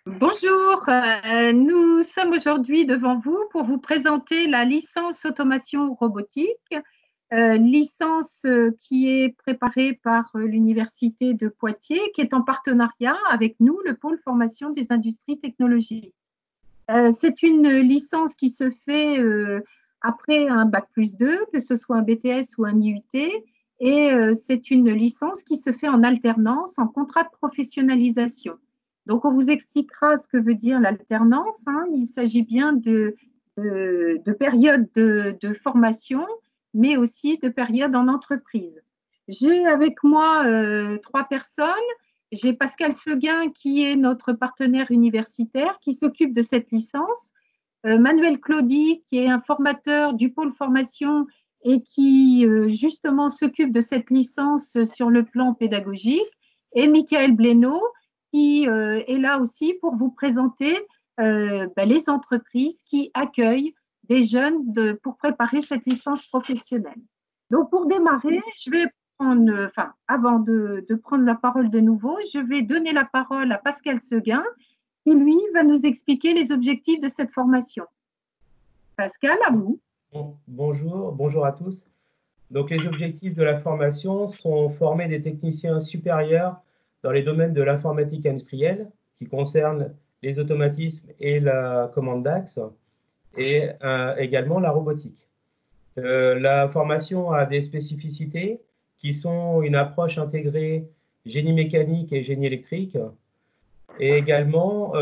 Bonjour, nous sommes aujourd'hui devant vous pour vous présenter la licence automation robotique, licence qui est préparée par l'Université de Poitiers, qui est en partenariat avec nous, le pôle formation des industries technologiques. C'est une licence qui se fait après un bac+2, que ce soit un BTS ou un IUT, et c'est une licence qui se fait en alternance, en contrat de professionnalisation. Donc, on vous expliquera ce que veut dire l'alternance, hein. Il s'agit bien de périodes de formation, mais aussi de périodes en entreprise. J'ai avec moi 3 personnes. J'ai Pascal Seguin, qui est notre partenaire universitaire, qui s'occupe de cette licence. Manuel Claudi, qui est un formateur du pôle formation et qui justement s'occupe de cette licence sur le plan pédagogique. Et Michael Blénaud, qui est là aussi pour vous présenter les entreprises qui accueillent des jeunes pour préparer cette licence professionnelle. Donc, pour démarrer, je vais avant de prendre la parole de nouveau, je vais donner la parole à Pascal Seguin, qui lui va nous expliquer les objectifs de cette formation. Pascal, à vous. Bonjour à tous. Donc, les objectifs de la formation sont former des techniciens supérieurs dans les domaines de l'informatique industrielle, qui concernent les automatismes et la commande d'axe, et également la robotique. La formation a des spécificités qui sont une approche intégrée génie mécanique et génie électrique. Et également,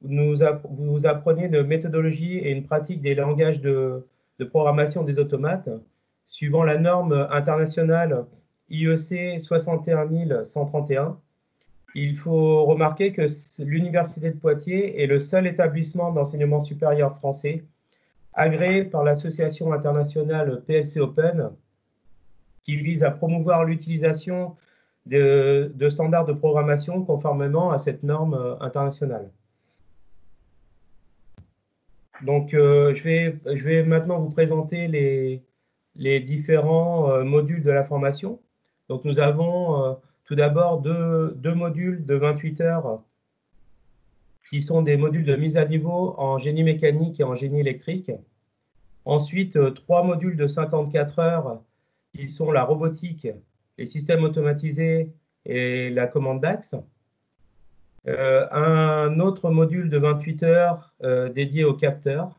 vous apprenez une méthodologie et une pratique des langages de programmation des automates suivant la norme internationale IEC 61131. Il faut remarquer que l'Université de Poitiers est le seul établissement d'enseignement supérieur français agréé par l'association internationale PLC Open, qui vise à promouvoir l'utilisation de standards de programmation conformément à cette norme internationale. Donc, je vais maintenant vous présenter les différents modules de la formation. Donc, nous avons tout d'abord deux modules de 28 heures qui sont des modules de mise à niveau en génie mécanique et en génie électrique. Ensuite, 3 modules de 54 heures qui sont la robotique, les systèmes automatisés et la commande d'axe. Un autre module de 28 heures dédié aux capteurs.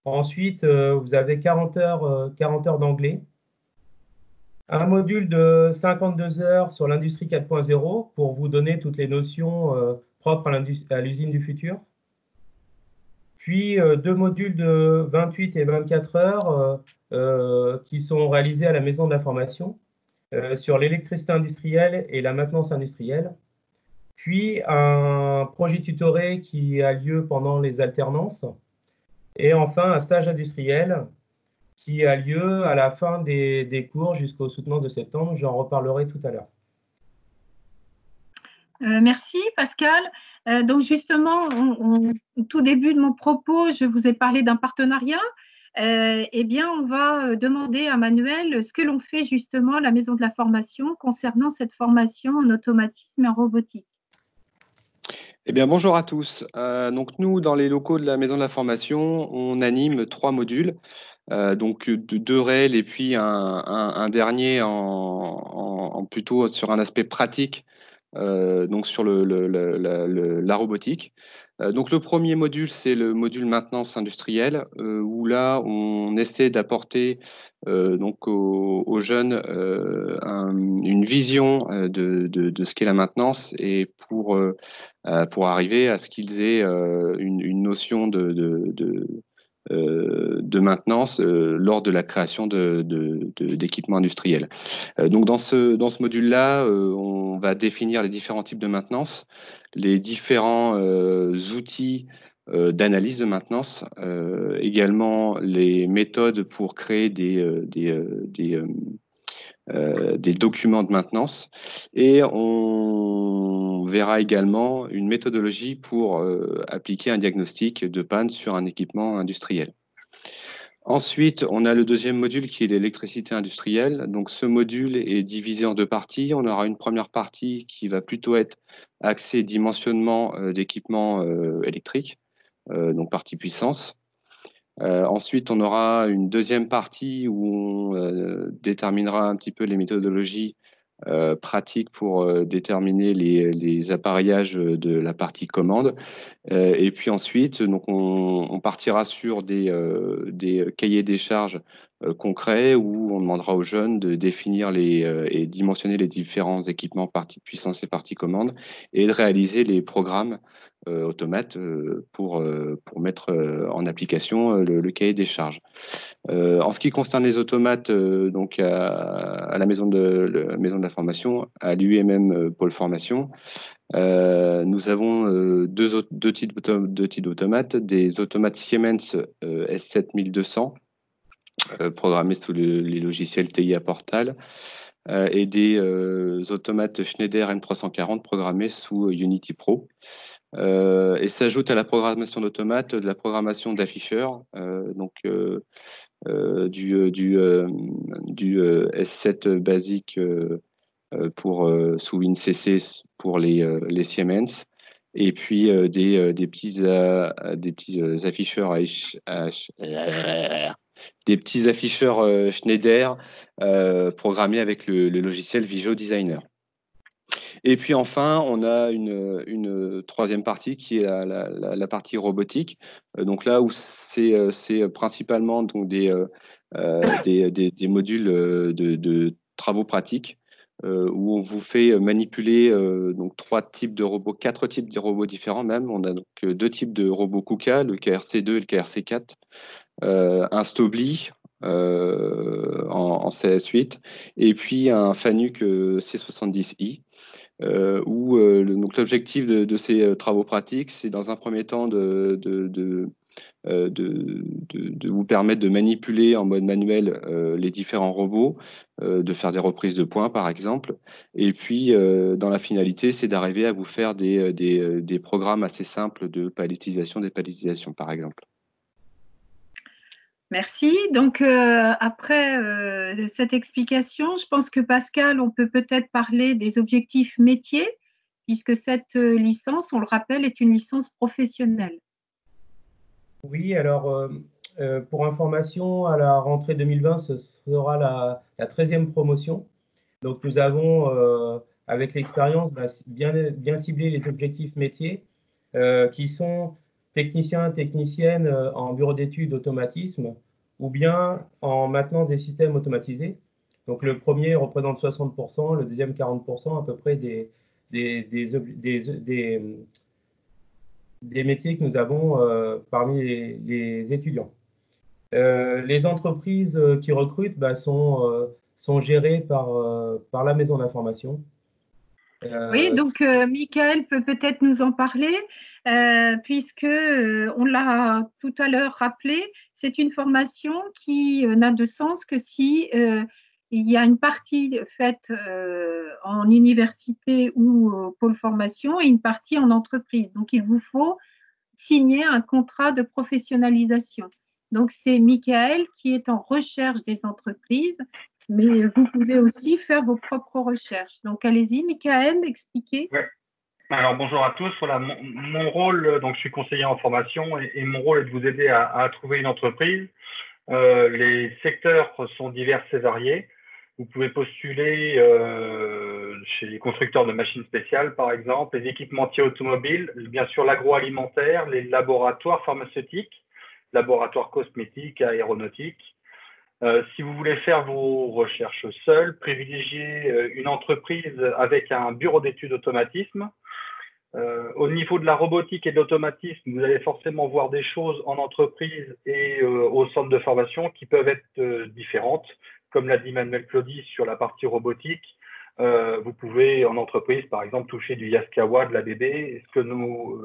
Ensuite, vous avez 40 heures d'anglais. Un module de 52 heures sur l'industrie 4.0 pour vous donner toutes les notions propres à l'usine du futur. Puis 2 modules de 28 et 24 heures qui sont réalisés à la Maison de l'information sur l'électricité industrielle et la maintenance industrielle. Puis un projet tutoré qui a lieu pendant les alternances. Et enfin, un stage industriel qui a lieu à la fin des cours jusqu'au soutenance de septembre. J'en reparlerai tout à l'heure. Merci Pascal. Donc justement, au tout début de mon propos, je vous ai parlé d'un partenariat. Eh bien, on va demander à Manuel ce que l'on fait justement à la Maison de la Formation concernant cette formation en automatisme et en robotique. Eh bien, bonjour à tous. Donc, nous, dans les locaux de la Maison de la Formation, on anime 3 modules, donc 2 réels et puis un dernier plutôt sur un aspect pratique, donc sur la robotique. Donc, le premier module, c'est le module maintenance industrielle, où là, on essaie d'apporter donc aux jeunes une vision de ce qu'est la maintenance et pour arriver à ce qu'ils aient une notion de maintenance lors de la création d'équipements industriels. Donc dans ce module-là, on va définir les différents types de maintenance, les différents outils d'analyse de maintenance, également les méthodes pour créer des documents de maintenance, et on verra également une méthodologie pour appliquer un diagnostic de panne sur un équipement industriel. Ensuite, on a le deuxième module qui est l'électricité industrielle. Donc, ce module est divisé en deux parties. On aura une première partie qui va plutôt être axée dimensionnement d'équipements électriques, donc partie puissance. Ensuite, on aura une deuxième partie où on déterminera un petit peu les méthodologies pratiques pour déterminer les appareillages de la partie commande. Et puis ensuite, donc on partira sur des cahiers des charges concrets où on demandera aux jeunes de définir et dimensionner les différents équipements partie puissance et partie commande et de réaliser les programmes automates pour mettre en application le cahier des charges. En ce qui concerne les automates, donc à la maison de la formation, à l'UMM Pôle Formation, nous avons deux types d'automates, des automates Siemens S7200 programmés sous les logiciels TIA Portal et des automates Schneider M340 programmés sous Unity Pro. Et s'ajoute à la programmation d'automates de la programmation d'afficheurs, donc du S7 basique sous WinCC pour les Siemens, et puis des petits afficheurs des petits afficheurs Schneider programmés avec le logiciel Visio Designer. Et puis enfin, on a une troisième partie qui est la partie robotique. Donc là où c'est principalement donc des modules de travaux pratiques où on vous fait manipuler donc quatre types de robots différents même. On a donc deux types de robots KUKA, le KRC2 et le KRC4, un Stobli en CS8 et puis un Fanuc C70i. Donc l'objectif de ces travaux pratiques, c'est dans un premier temps de vous permettre de manipuler en mode manuel les différents robots, de faire des reprises de points par exemple, et puis dans la finalité, c'est d'arriver à vous faire des programmes assez simples de palettisation, des palettisations par exemple. Merci. Donc, après cette explication, je pense que Pascal, on peut peut-être parler des objectifs métiers, puisque cette licence, on le rappelle, est une licence professionnelle. Oui, alors pour information, à la rentrée 2020, ce sera la 13e promotion. Donc nous avons, avec l'expérience, bien ciblé les objectifs métiers qui sont techniciens, techniciennes en bureau d'études automatisme ou bien en maintenance des systèmes automatisés. Donc le premier représente 60%, le deuxième 40% à peu près des métiers que nous avons parmi les étudiants. Les entreprises qui recrutent sont gérées par la maison d'information. Oui, donc Michael peut peut-être nous en parler, puisque on l'a tout à l'heure rappelé, c'est une formation qui n'a de sens que si il y a une partie faite en université ou pôle formation et une partie en entreprise. Donc il vous faut signer un contrat de professionnalisation. Donc c'est Michael qui est en recherche des entreprises, mais vous pouvez aussi faire vos propres recherches. Donc, allez-y, Michael, expliquez. Ouais. Alors, bonjour à tous. Voilà, mon rôle, donc je suis conseiller en formation et mon rôle est de vous aider à trouver une entreprise. Les secteurs sont divers et variés. Vous pouvez postuler chez les constructeurs de machines spéciales, par exemple, les équipementiers automobiles, bien sûr l'agroalimentaire, les laboratoires pharmaceutiques, laboratoires cosmétiques, aéronautiques. Si vous voulez faire vos recherches seul, privilégiez une entreprise avec un bureau d'études automatisme. Au niveau de la robotique et de l'automatisme, vous allez forcément voir des choses en entreprise et au centre de formation qui peuvent être différentes. Comme l'a dit Manuel Claudie sur la partie robotique, vous pouvez en entreprise, par exemple, toucher du Yaskawa, de l'ABB. Est-ce que nous,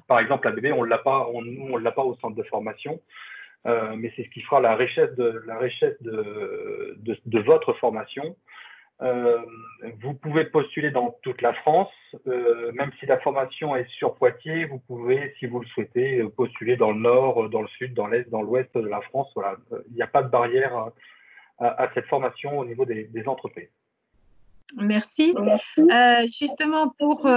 par exemple, l'ABB, on ne l'a pas au centre de formation. Mais c'est ce qui fera la richesse de votre formation. Vous pouvez postuler dans toute la France, même si la formation est sur Poitiers, vous pouvez, si vous le souhaitez, postuler dans le nord, dans le sud, dans l'est, dans l'ouest de la France. Voilà. Il n'y a pas de barrière à cette formation au niveau des entreprises. Merci. Justement, pour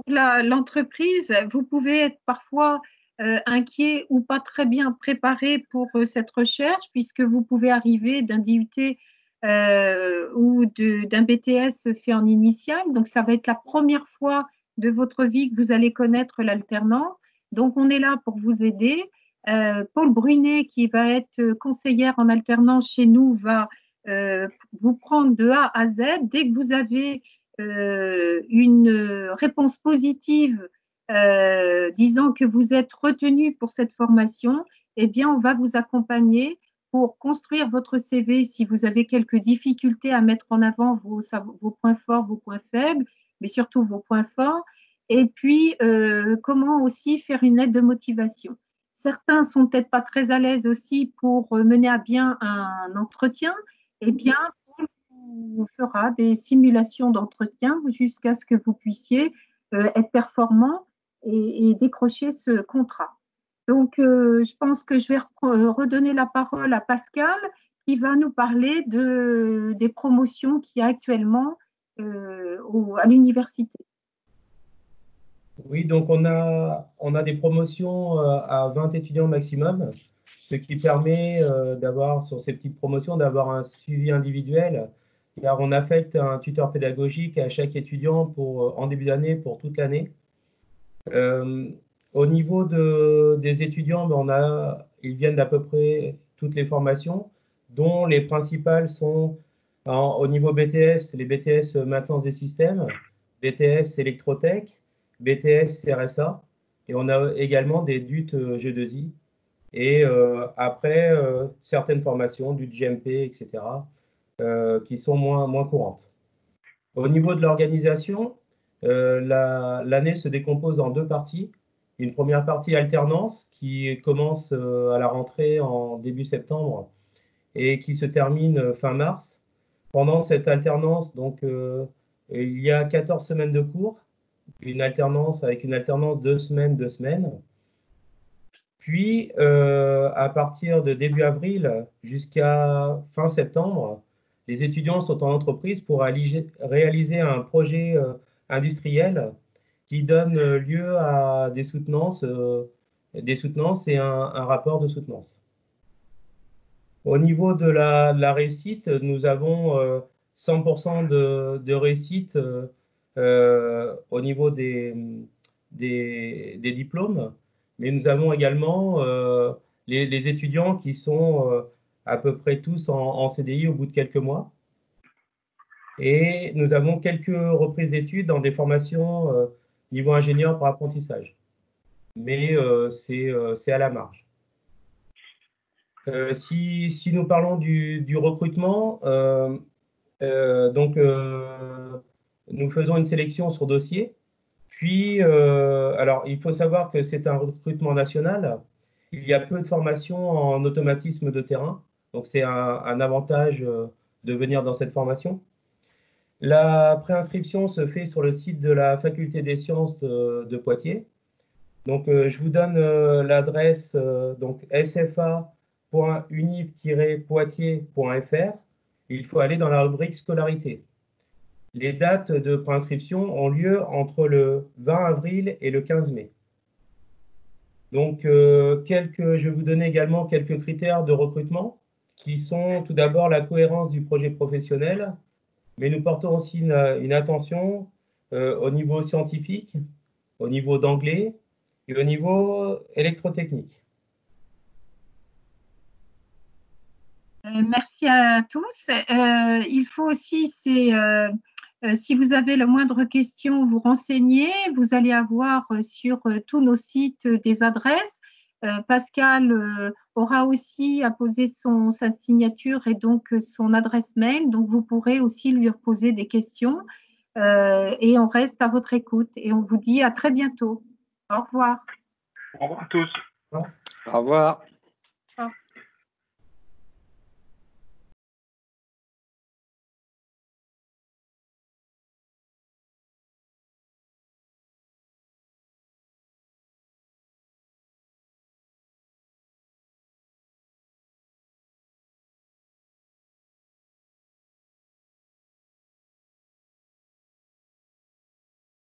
l'entreprise, vous pouvez être parfois inquiet ou pas très bien préparé pour cette recherche, puisque vous pouvez arriver d'un DUT ou d'un BTS fait en initial. Donc, ça va être la première fois de votre vie que vous allez connaître l'alternance. Donc, on est là pour vous aider. Paul Brunet, qui va être conseillère en alternance chez nous, va vous prendre de A à Z. Dès que vous avez une réponse positive disant que vous êtes retenu pour cette formation, eh bien, on va vous accompagner pour construire votre CV si vous avez quelques difficultés à mettre en avant vos points forts, vos points faibles, mais surtout vos points forts. Et puis, comment aussi faire une lettre de motivation. Certains sont peut-être pas très à l'aise aussi pour mener à bien un entretien. Eh bien, Paul vous fera des simulations d'entretien jusqu'à ce que vous puissiez être performant et décrocher ce contrat. Donc, je pense que je vais redonner la parole à Pascal qui va nous parler des promotions qu'il y a actuellement à l'université. Oui, donc on a des promotions à 20 étudiants maximum, ce qui permet d'avoir, sur ces petites promotions, d'avoir un suivi individuel, car on affecte un tuteur pédagogique à chaque étudiant en début d'année pour toute l'année. Au niveau des étudiants, ils viennent d'à peu près toutes les formations, dont les principales sont au niveau BTS, les BTS maintenance des systèmes, BTS électrotech, BTS RSA, et on a également des DUT G2I, et après certaines formations, du GMP, etc., qui sont moins courantes. Au niveau de l'organisation, l'année se décompose en deux parties. Une première partie alternance qui commence à la rentrée en début septembre et qui se termine fin mars. Pendant cette alternance, donc, il y a 14 semaines de cours, une alternance avec une alternance 2 semaines, 2 semaines. Puis, à partir de début avril jusqu'à fin septembre, les étudiants sont en entreprise pour réaliser un projet industriel qui donne lieu à des soutenances et un rapport de soutenance. Au niveau de la réussite, nous avons 100% de réussite au niveau des diplômes, mais nous avons également les étudiants qui sont à peu près tous en CDI au bout de quelques mois. Et nous avons quelques reprises d'études dans des formations niveau ingénieur par apprentissage. Mais c'est à la marge. Si nous parlons du recrutement, donc nous faisons une sélection sur dossier. Puis, alors, il faut savoir que c'est un recrutement national. Il y a peu de formations en automatisme de terrain. Donc, c'est un avantage de venir dans cette formation. La préinscription se fait sur le site de la Faculté des sciences de Poitiers. Donc, je vous donne l'adresse sfa.univ-poitiers.fr. Il faut aller dans la rubrique scolarité. Les dates de préinscription ont lieu entre le 20 avril et le 15 mai. Donc, je vais vous donner également quelques critères de recrutement qui sont tout d'abord la cohérence du projet professionnel, mais nous portons aussi une attention au niveau scientifique, au niveau d'anglais et au niveau électrotechnique. Merci à tous. Il faut aussi, si vous avez la moindre question, vous renseigner. Vous allez avoir sur tous nos sites des adresses. Pascal aura aussi apposé sa signature et donc son adresse mail. Donc, vous pourrez aussi lui poser des questions. Et on reste à votre écoute. Et on vous dit à très bientôt. Au revoir. Au revoir à tous. Au revoir.